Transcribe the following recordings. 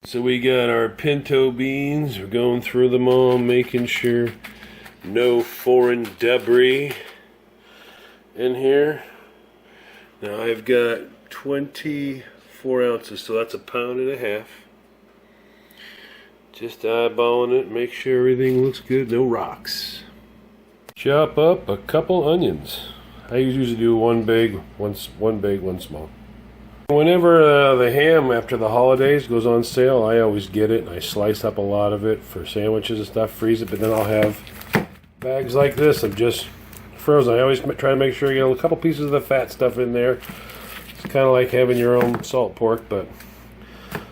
So we got our pinto beans. We're going through them all, making sure no foreign debris in here. Now I've got 24 ounces, so that's 1.5 pounds. Just eyeballing it, make sure everything looks good, no rocks. Chop up a couple onions. I usually do one big, one small. Whenever the ham after the holidays goes on sale, I always get it and I slice up a lot of it for sandwiches and stuff, freeze it, but then I'll have bags like this of just frozen. I always try to make sure you get a couple pieces of the fat stuff in there. It's kind of like having your own salt pork, but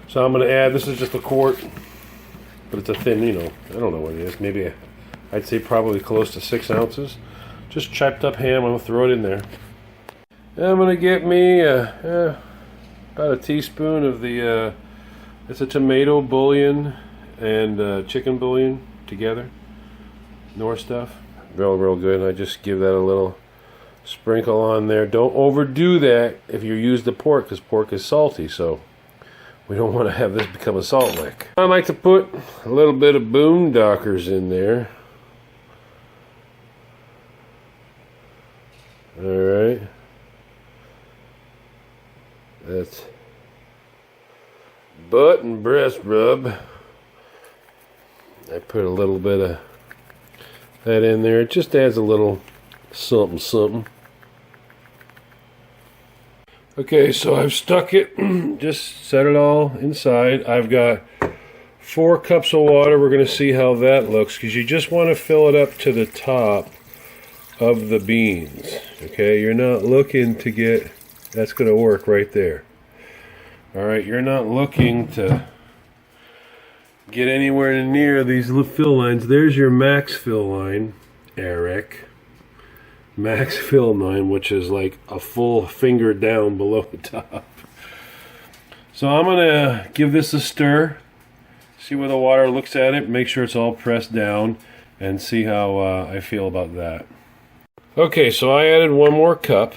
so I'm going to add, this is just a quart, but it's a thin, I don't know what it is, maybe I'd say probably close to 6 ounces. Just chopped up ham, I'm going to throw it in there. And I'm going to get me about a teaspoon of the, it's a tomato bouillon and chicken bouillon together. Knorr stuff. Real good. And I just give that a little sprinkle on there. Don't overdo that if you use the pork, because pork is salty, so we don't want to have this become a salt lick. I like to put a little bit of boondockers in there. Alright. That's butt and breast rub. I put a little bit of that in there. It just adds a little something. Okay, so I've stuck it, just set it all inside. I've got 4 cups of water. We're going to see how that looks, because you just want to fill it up to the top of the beans. Okay, you're not looking to get, that's going to work right there. Alright, you're not looking to get anywhere near these fill lines. There's your max fill line, Eric. Max fill line, which is like a full finger down below the top. So I'm going to give this a stir. See where the water looks at it. Make sure it's all pressed down. And see how I feel about that. Okay, so I added 1 more cup.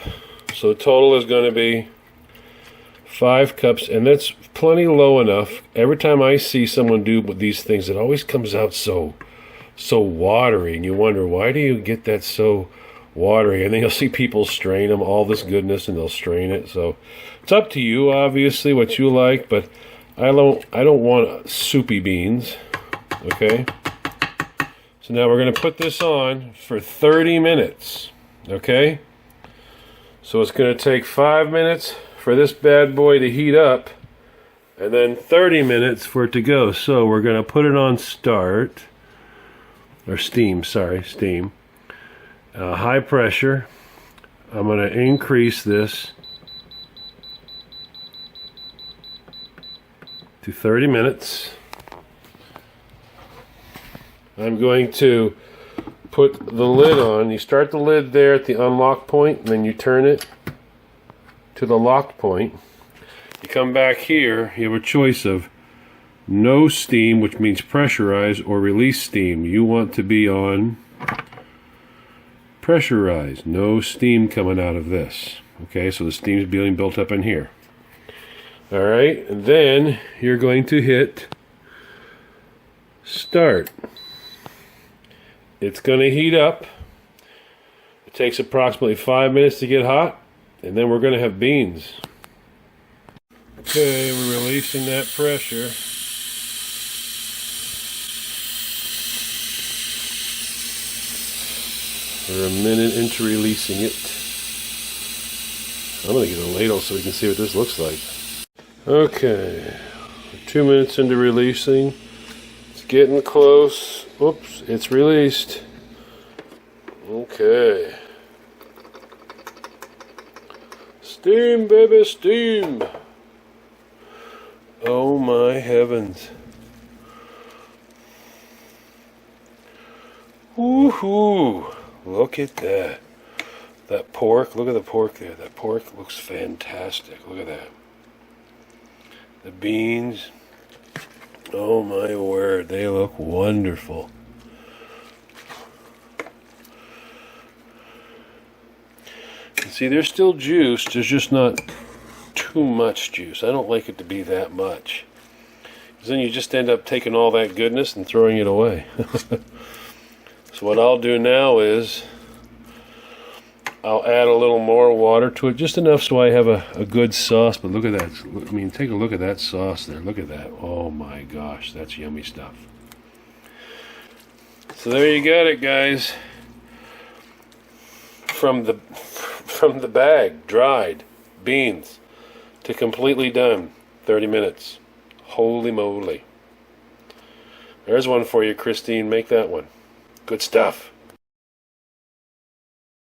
So the total is going to be 5 cups, and that's plenty low enough. Every time I see someone do these things, it always comes out so watery, and you wonder, why do you get that so watery? And then you'll see people strain them, all this goodness, and they'll strain it. So it's up to you, obviously, what you like, but I don't want soupy beans. Okay? So now we're going to put this on for 30 minutes. Okay? So it's going to take 5 minutes for this bad boy to heat up, and then 30 minutes for it to go. So we're going to put it on start, or steam, steam. High pressure. I'm going to increase this to 30 minutes. I'm going to put the lid on. You start the lid there at the unlock point, and then you turn it to the locked point. You come back here, you have a choice of no steam, which means pressurized, or release steam. You want to be on pressurized. No steam coming out of this. Okay, so the steam is being built up in here. Alright, and then you're going to hit start. It's going to heat up. It takes approximately 5 minutes to get hot, and then we're going to have beans. Okay, we're releasing that pressure. We're a minute into releasing it. I'm going to get a ladle so we can see what this looks like. Okay, 2 minutes into releasing. It's getting close. Oops, it's released. Okay. Steam, baby, steam. Oh my heavens. Woohoo! Look at that. That pork, look at the pork there. That pork looks fantastic. Look at that. The beans. Oh my word, they look wonderful. See, there's still juice, there's just not too much juice. I don't like it to be that much. Because then you just end up taking all that goodness and throwing it away. So what I'll do now is I'll add a little more water to it, just enough so I have a good sauce. But look at that. I mean, take a look at that sauce there. Look at that. Oh my gosh, that's yummy stuff. So there you got it, guys. From the bag, dried beans to completely done, 30 minutes. Holy moly. There's one for you, Christine. Make that one. Good stuff.